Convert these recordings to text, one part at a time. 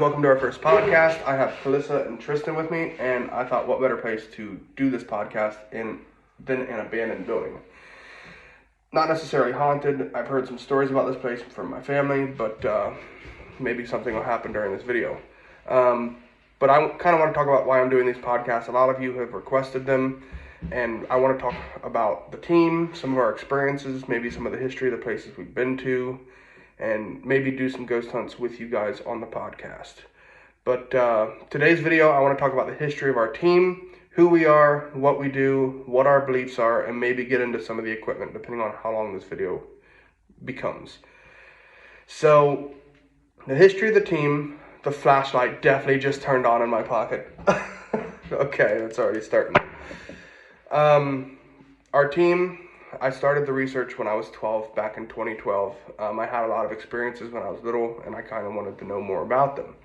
Welcome to our first podcast. I have Calissa and Tristan with me, and I thought what better place to do this podcast than an abandoned building. Not necessarily haunted. I've heard some stories about this place from my family, but maybe something will happen during this video. But I kind of want to talk about why I'm doing these podcasts. A lot of you have requested them, and I want to talk about the team, some of our experiences, maybe some of the history of the places we've been to, and maybe do some ghost hunts with you guys on the podcast. But today's video, I want to talk about the history of our team, who we are, what we do, what our beliefs are, and maybe get into some of the equipment, depending on how long this video becomes. So, the history of the team, the flashlight definitely just turned on in my pocket. Okay, that's already starting. Our team, I started the research when I was 12, back in 2012. I had a lot of experiences when I was little, and I kind of wanted to know more about them.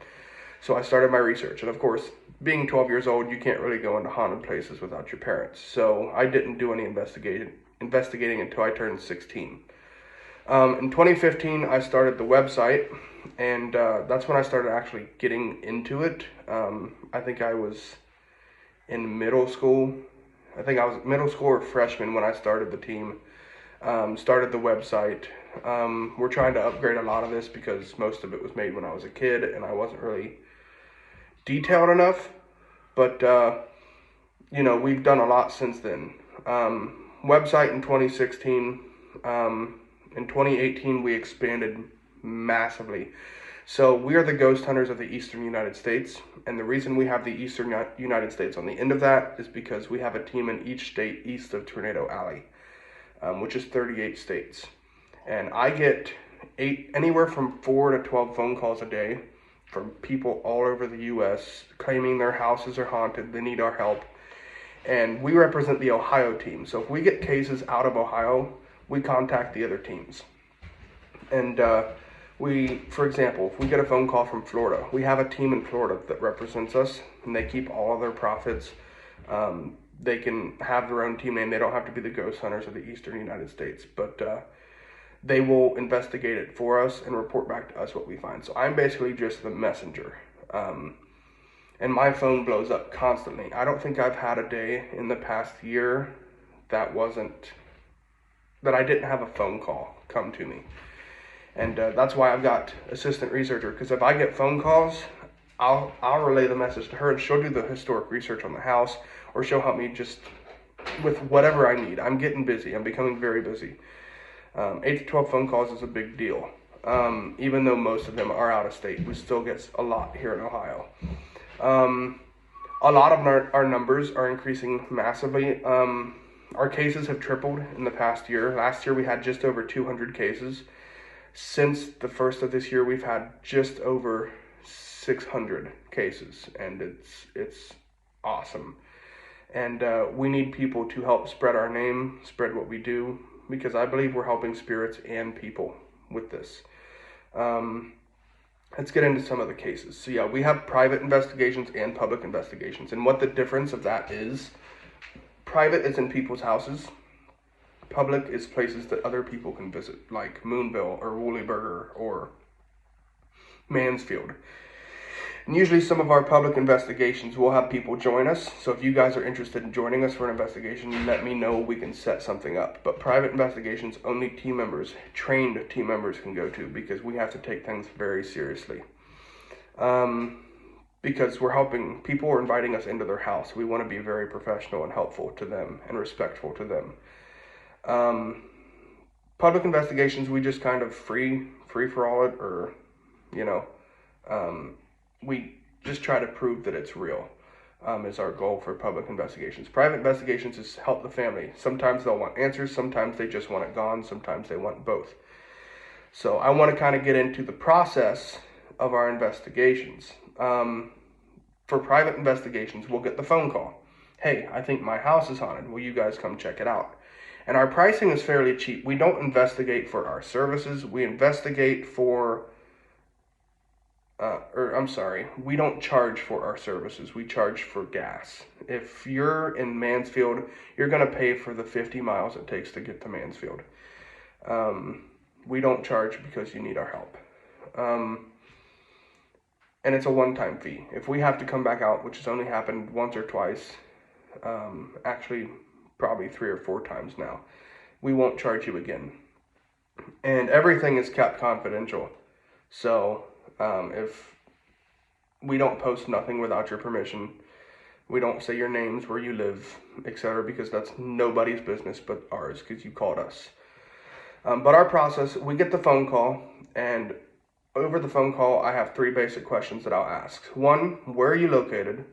So I started my research, and of course, being 12 years old, you can't really go into haunted places without your parents. So I didn't do any investigating until I turned 16. In 2015, I started the website, and that's when I started actually getting into it. I think I was in middle school. I think I was middle school or freshman when I started the team, started the website. We're trying to upgrade a lot of this because most of it was made when I was a kid and I wasn't really detailed enough. But, we've done a lot since then. Website in 2016. In 2018, we expanded massively. So we are the ghost hunters of the Eastern United States, and the reason we have the Eastern United States on the end of that is because we have a team in each state east of Tornado Alley, which is 38 states. And I get anywhere from 4 to 12 phone calls a day from people all over the U.S. claiming their houses are haunted, they need our help. And we represent the Ohio team, so if we get cases out of Ohio, we contact the other teams. And for example, if we get a phone call from Florida, we have a team in Florida that represents us, and they keep all of their profits. They can have their own team name. They don't have to be the ghost hunters of the Eastern United States, but they will investigate it for us and report back to us what we find. So I'm basically just the messenger. And my phone blows up constantly. I don't think I've had a day in the past year that I didn't have a phone call come to me. And that's why I've got assistant researcher, because if I get phone calls, I'll relay the message to her, and she'll do the historic research on the house, or she'll help me just with whatever I need. I'm getting busy. I'm becoming very busy. 8 to 12 phone calls is a big deal. Even though most of them are out of state, we still get a lot here in Ohio. A lot of our numbers are increasing massively. Our cases have tripled in the past year. Last year we had just over 200 cases. Since the first of this year, we've had just over 600 cases, and it's awesome. And we need people to help spread our name, spread what we do, because I believe we're helping spirits and people with this. Let's get into some of the cases. So yeah, we have private investigations and public investigations, and what the difference of that is, private is in people's houses. Public is places that other people can visit, like Moonville or Woollyburger or Mansfield. And usually some of our public investigations will have people join us. So if you guys are interested in joining us for an investigation, let me know. We can set something up. But private investigations, only team members, trained team members can go to, because we have to take things very seriously. Because we're helping, people are inviting us into their house. We want to be very professional and helpful to them and respectful to them. Public investigations, we just kind of free for all it, or, we just try to prove that it's real, is our goal for public investigations. Private investigations is help the family. Sometimes they'll want answers, sometimes they just want it gone, sometimes they want both. So I want to kind of get into the process of our investigations. For private investigations, we'll get the phone call. Hey, I think my house is haunted. Will you guys come check it out? And our pricing is fairly cheap. We don't investigate for our services. We investigate for, we don't charge for our services. We charge for gas. If you're in Mansfield, you're going to pay for the 50 miles it takes to get to Mansfield. We don't charge because you need our help. and it's a one-time fee. If we have to come back out, which has only happened once or twice, actually probably 3 or 4 times now, we won't charge you again. And everything is kept confidential. So if we don't post nothing without your permission, we don't say your names, where you live, etc., because that's nobody's business but ours, because you called us. But our process, we get the phone call, and over the phone call, I have 3 basic questions that I'll ask. 1, where are you located?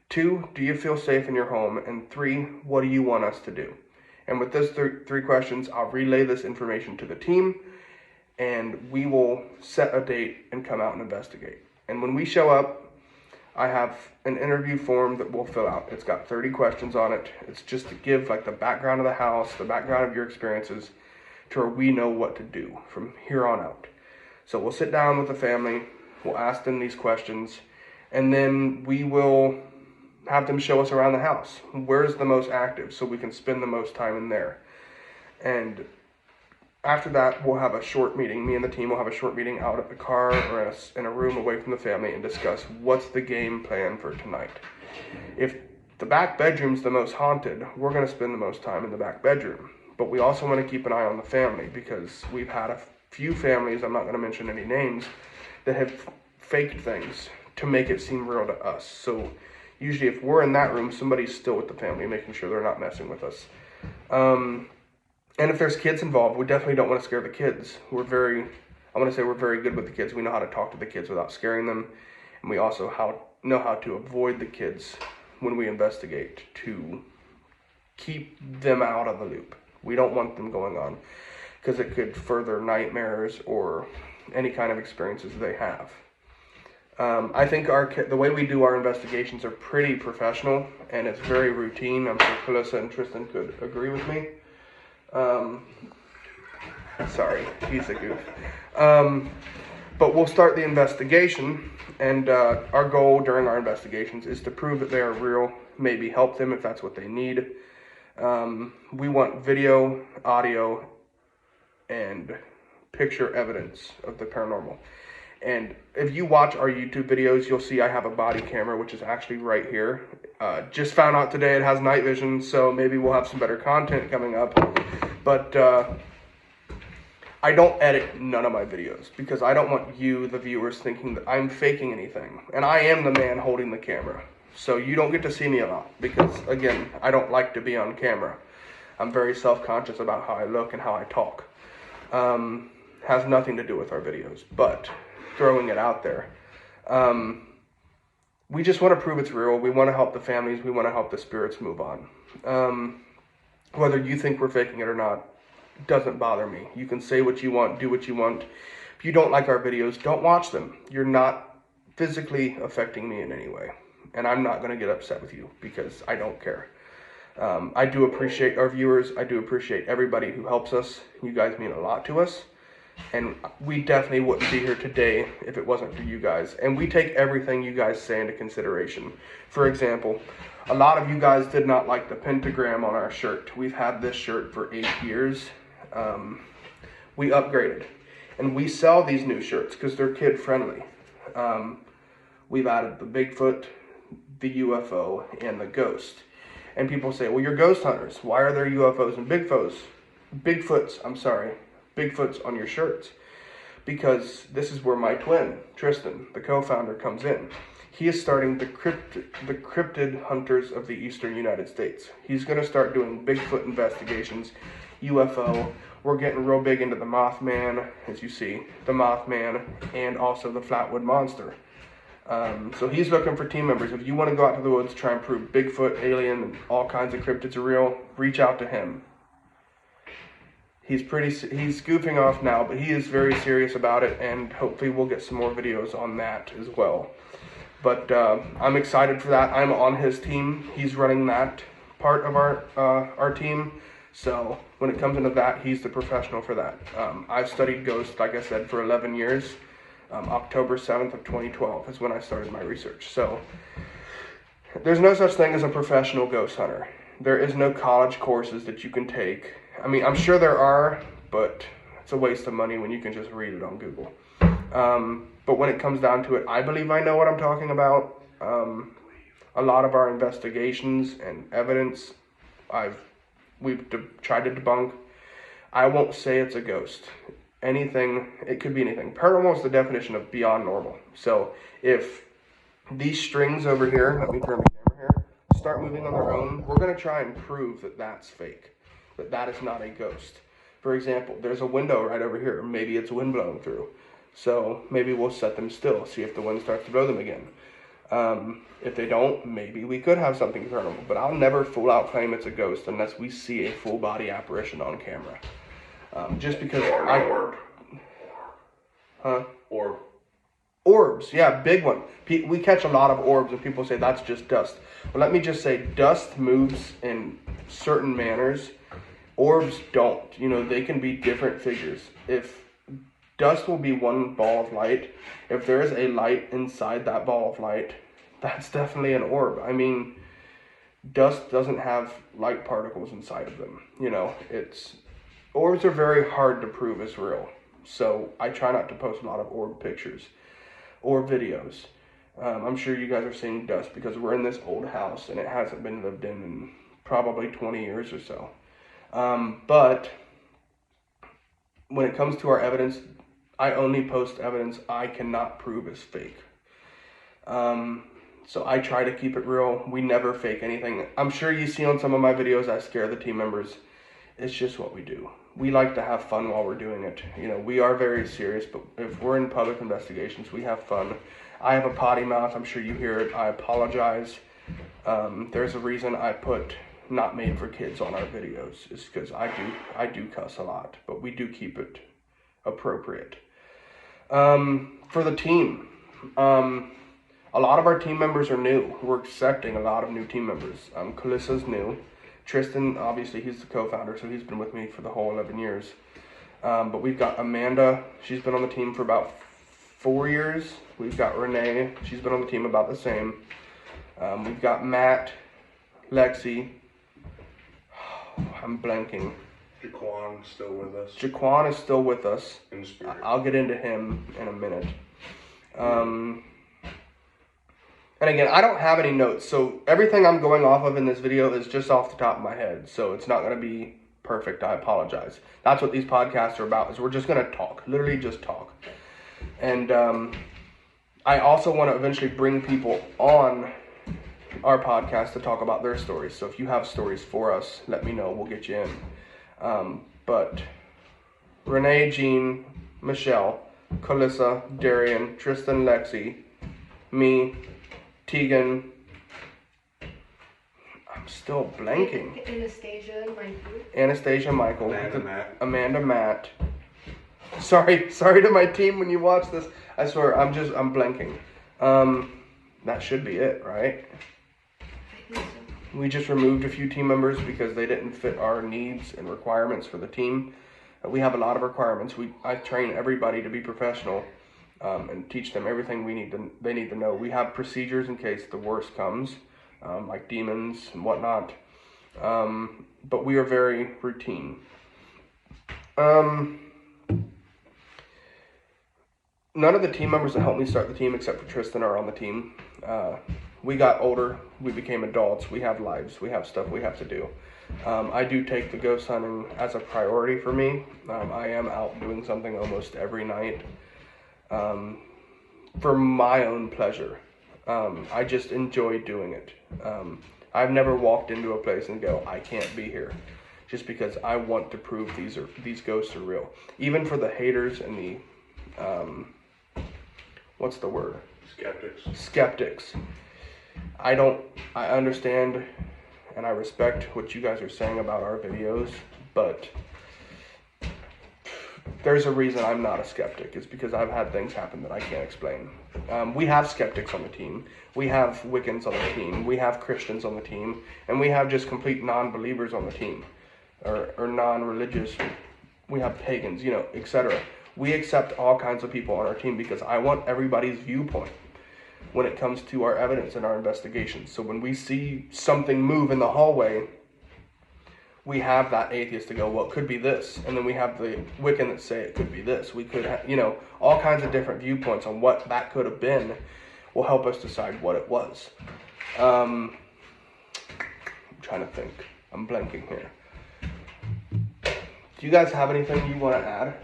2, do you feel safe in your home? And 3, what do you want us to do? And with those 3 questions, I'll relay this information to the team, and we will set a date and come out and investigate. And when we show up, I have an interview form that we'll fill out. It's got 30 questions on it. It's just to give like the background of the house, the background of your experiences, to where we know what to do from here on out. So we'll sit down with the family, we'll ask them these questions, and then we will have them show us around the house. Where's the most active so we can spend the most time in there. And after that, we'll have a short meeting. Me and the team will have a short meeting out at the car or in a room away from the family and discuss what's the game plan for tonight. If the back bedroom's the most haunted, we're going to spend the most time in the back bedroom. But we also want to keep an eye on the family, because we've had a few families, I'm not going to mention any names, that have faked things to make it seem real to us. So usually if we're in that room, somebody's still with the family, making sure they're not messing with us. And if there's kids involved, we definitely don't want to scare the kids. We're very good with the kids. We know how to talk to the kids without scaring them. And we also know how to avoid the kids when we investigate, to keep them out of the loop. We don't want them going on, because it could further nightmares or any kind of experiences they have. I think the way we do our investigations are pretty professional, and it's very routine. I'm sure Calissa and Tristan could agree with me. Sorry, he's a goof. But we'll start the investigation, and our goal during our investigations is to prove that they are real, maybe help them if that's what they need. We want video, audio, and picture evidence of the paranormal. And if you watch our YouTube videos, you'll see I have a body camera, which is actually right here. Just found out today it has night vision, so maybe we'll have some better content coming up. But I don't edit none of my videos, because I don't want you, the viewers, thinking that I'm faking anything. And I am the man holding the camera. So you don't get to see me a lot, because, again, I don't like to be on camera. I'm very self-conscious about how I look and how I talk. Has nothing to do with our videos, but throwing it out there. We just want to prove it's real. We want to help the families. We want to help the spirits move on. Whether you think we're faking it or not doesn't bother me. You can say what you want, do what you want. If you don't like our videos, don't watch them. You're not physically affecting me in any way. And I'm not going to get upset with you, because I don't care. I do appreciate our viewers. I do appreciate everybody who helps us. You guys mean a lot to us. And we definitely wouldn't be here today if it wasn't for you guys. And we take everything you guys say into consideration. For example, a lot of you guys did not like the pentagram on our shirt. We've had this shirt for 8 years. We upgraded. And we sell these new shirts because they're kid friendly. We've added the Bigfoot, the UFO, and the ghost. And people say, well, you're ghost hunters. Why are there UFOs and Bigfoots on your shirts? Because this is where my twin, Tristan, the co-founder, comes in. He is starting the cryptid hunters of the eastern United States. He's going to start doing Bigfoot investigations, UFO. We're getting real big into the Mothman, as you see, the Mothman, and also the Flatwood Monster. So he's looking for team members. If you want to go out to the woods, try and prove Bigfoot, alien, and all kinds of cryptids are real, reach out to him. He's goofing off now, but he is very serious about it, and hopefully we'll get some more videos on that as well. But I'm excited for that. I'm on his team. He's running that part of our team. So when it comes into that, he's the professional for that. I've studied ghosts, like I said, for 11 years. October 7th of 2012 is when I started my research. So there's no such thing as a professional ghost hunter. There is no college courses that you can take. I mean, I'm sure there are, but it's a waste of money when you can just read it on Google. But when it comes down to it, I believe I know what I'm talking about. A lot of our investigations and evidence we've tried to debunk. I won't say it's a ghost. Anything, it could be anything. Paranormal is the definition of beyond normal. So if these strings over here, let me turn the camera here, start moving on their own, we're going to try and prove that that's fake, that that is not a ghost. For example, there's a window right over here. Maybe it's wind blowing through. So maybe we'll set them still, see if the wind starts to blow them again. If they don't, maybe we could have something paranormal. But I'll never full out claim it's a ghost unless we see a full body apparition on camera. Just because Orb. Huh? Orb. Orbs, yeah, big one. We catch a lot of orbs and people say that's just dust. But let me just say, dust moves in certain manners. Orbs don't. You know, they can be different figures. If dust will be one ball of light, if there is a light inside that ball of light, that's definitely an orb. I mean, dust doesn't have light particles inside of them. You know, orbs are very hard to prove as real. So I try not to post a lot of orb pictures or videos. I'm sure you guys are seeing dust because we're in this old house and it hasn't been lived in probably 20 years or so. But when it comes to our evidence, I only post evidence I cannot prove is fake. So I try to keep it real. We never fake anything. I'm sure you see on some of my videos I scare the team members. It's just what we do. We like to have fun while we're doing it. You know, we are very serious, but if we're in public investigations, we have fun. I have a potty mouth. I'm sure you hear it. I apologize. There's a reason I put not made for kids on our videos. It's because I do cuss a lot, but we do keep it appropriate. For the team, a lot of our team members are new. We're accepting a lot of new team members. Kalissa's new. Tristan, obviously, he's the co-founder, so he's been with me for the whole 11 years. But we've got Amanda. She's been on the team for about 4 years. We've got Renee. She's been on the team about the same. We've got Matt, Lexi. I'm blanking. Jaquan still with us. Jaquan is still with us. In spirit. I'll get into him in a minute. And again, I don't have any notes, so everything I'm going off of in this video is just off the top of my head, so it's not going to be perfect. I apologize. That's what these podcasts are about, is we're just going to talk, literally just talk. And I also want to eventually bring people on our podcast to talk about their stories. So if you have stories for us, let me know. We'll get you in. But Renee, Jean, Michelle, Kalissa, Darian, Tristan, Lexi, me, Tegan, I'm still blanking. Anastasia, Michael. Amanda, Matt. Sorry to my team when you watch this. I swear, I'm blanking. That should be it, right? I think so. We just removed a few team members because they didn't fit our needs and requirements for the team. We have a lot of requirements. I train everybody to be professional. And teach them everything they need to know. We have procedures in case the worst comes, like demons and whatnot. But we are very routine. None of the team members that helped me start the team, except for Tristan, are on the team. We got older. We became adults. We have lives. We have stuff we have to do. I do take the ghost hunting as a priority for me. I am out doing something almost every night. For my own pleasure. I just enjoy doing it. I've never walked into a place and go, I can't be here, just because I want to prove these ghosts are real. Even for the haters and the, what's the word? Skeptics. I understand and I respect what you guys are saying about our videos, but there's a reason I'm not a skeptic. It's because I've had things happen that I can't explain. We have skeptics on the team. We have Wiccans on the team. We have Christians on the team. And we have just complete non-believers on the team. Or non-religious. We have pagans, etc. We accept all kinds of people on our team because I want everybody's viewpoint when it comes to our evidence and our investigations. So when we see something move in the hallway, we have that atheist to go, well, it could be this. And then we have the Wiccan that say it could be this. We could have, all kinds of different viewpoints on what that could have been will help us decide what it was. I'm trying to think. I'm blanking here. Do you guys have anything you want to add?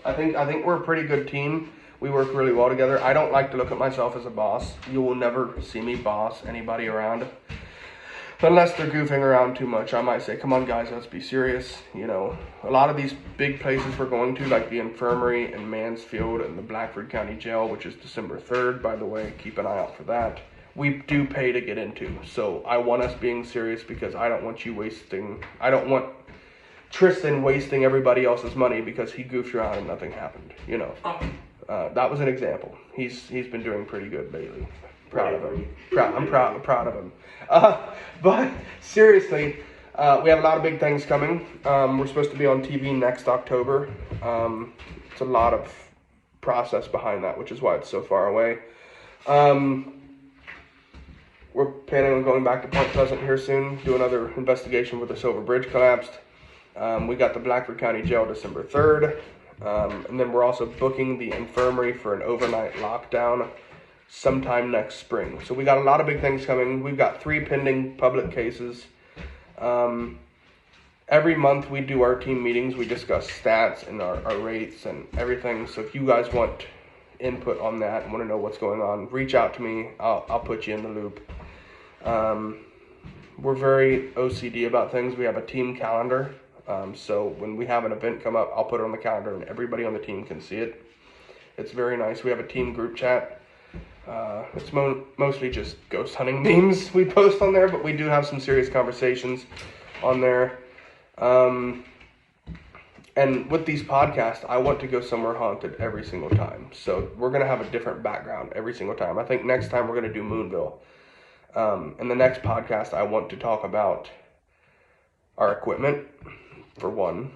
I think we're a pretty good team. We work really well together. I don't like to look at myself as a boss. You will never see me boss anybody around. Unless they're goofing around too much, I might say, come on guys, let's be serious. A lot of these big places we're going to, like the infirmary in Mansfield and the Blackford County Jail, which is December 3rd, by the way, keep an eye out for that. We do pay to get into. So I want us being serious because I don't want Tristan wasting everybody else's money because he goofed around and nothing happened, that was an example. He's been doing pretty good lately. Proud of him. I'm proud of him. But seriously, we have a lot of big things coming. We're supposed to be on TV next October. It's a lot of process behind that, which is why it's so far away. We're planning on going back to Point Pleasant here soon, do another investigation with the Silver Bridge collapsed. We got the Blackford County Jail December 3rd. And then we're also booking the infirmary for an overnight lockdown sometime next spring. So we got a lot of big things coming. We've got 3 pending public cases. Every month we do our team meetings. We discuss stats and our rates and everything. So if you guys want input on that and want to know what's going on, reach out to me. I'll put you in the loop. We're very OCD about things. We have a team calendar. So when we have an event come up, I'll put it on the calendar and everybody on the team can see it. It's very nice. We have a team group chat. It's mostly just ghost hunting memes we post on there, but we do have some serious conversations on there. And with these podcasts, I want to go somewhere haunted every single time. So we're going to have a different background every single time. I think next time we're going to do Moonville. In the next podcast, I want to talk about our equipment, for one.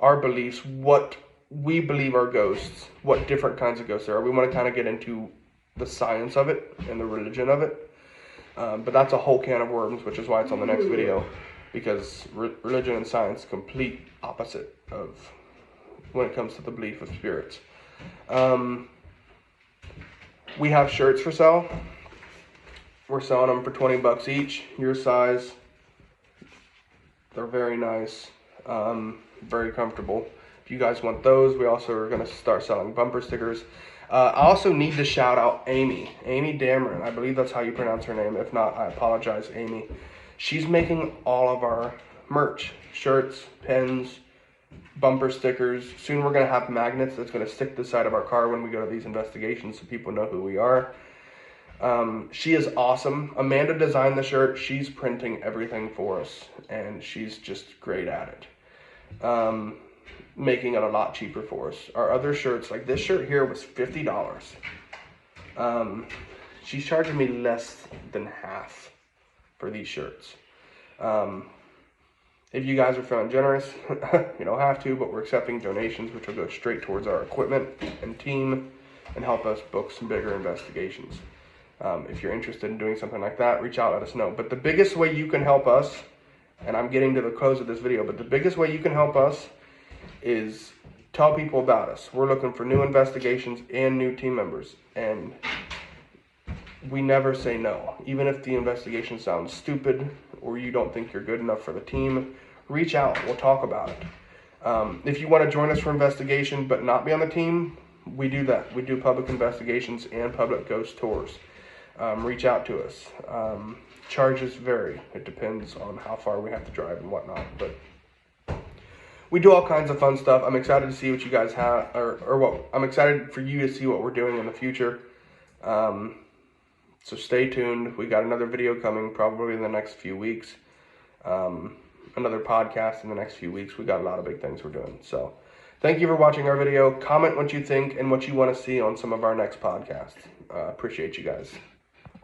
Our beliefs, what we believe are ghosts, what different kinds of ghosts there are. We want to kind of get into the science of it and the religion of it. But that's a whole can of worms, which is why it's on the next video. Because religion and science, complete opposite of when it comes to the belief of spirits. We have shirts for sale. We're selling them for $20 each, your size. They're very nice, very comfortable. If you guys want those, we also are going to start selling bumper stickers. I also need to shout out Amy Dameron. I believe that's how you pronounce her name. If not, I apologize, Amy. She's making all of our merch, shirts, pins, bumper stickers. Soon we're going to have magnets that's going to stick to the side of our car when we go to these investigations so people know who we are. She is awesome. Amanda designed the shirt. She's printing everything for us, and she's just great at it. Making it a lot cheaper for us. Our other shirts, like this shirt here, was $50. She's charging me less than half for these shirts. If you guys are feeling generous, you don't have to, but we're accepting donations, which will go straight towards our equipment and team and help us book some bigger investigations. If you're interested in doing something like that, reach out, let us know. But the biggest way you can help us, and I'm getting to the close of this video, but the biggest way you can help us is tell people about us. We're looking for new investigations and new team members, and we never say no. Even if the investigation sounds stupid or you don't think you're good enough for the team, reach out. We'll talk about it. If you want to join us for investigation but not be on the team, we do that. We do public investigations and public ghost tours. Reach out to us. Charges vary. It depends on how far we have to drive and whatnot. But we do all kinds of fun stuff. I'm excited to see what you guys have, I'm excited for you to see what we're doing in the future. So stay tuned. We got another video coming probably in the next few weeks. Another podcast in the next few weeks. We got a lot of big things we're doing. So thank you for watching our video. Comment what you think and what you want to see on some of our next podcasts. Appreciate you guys.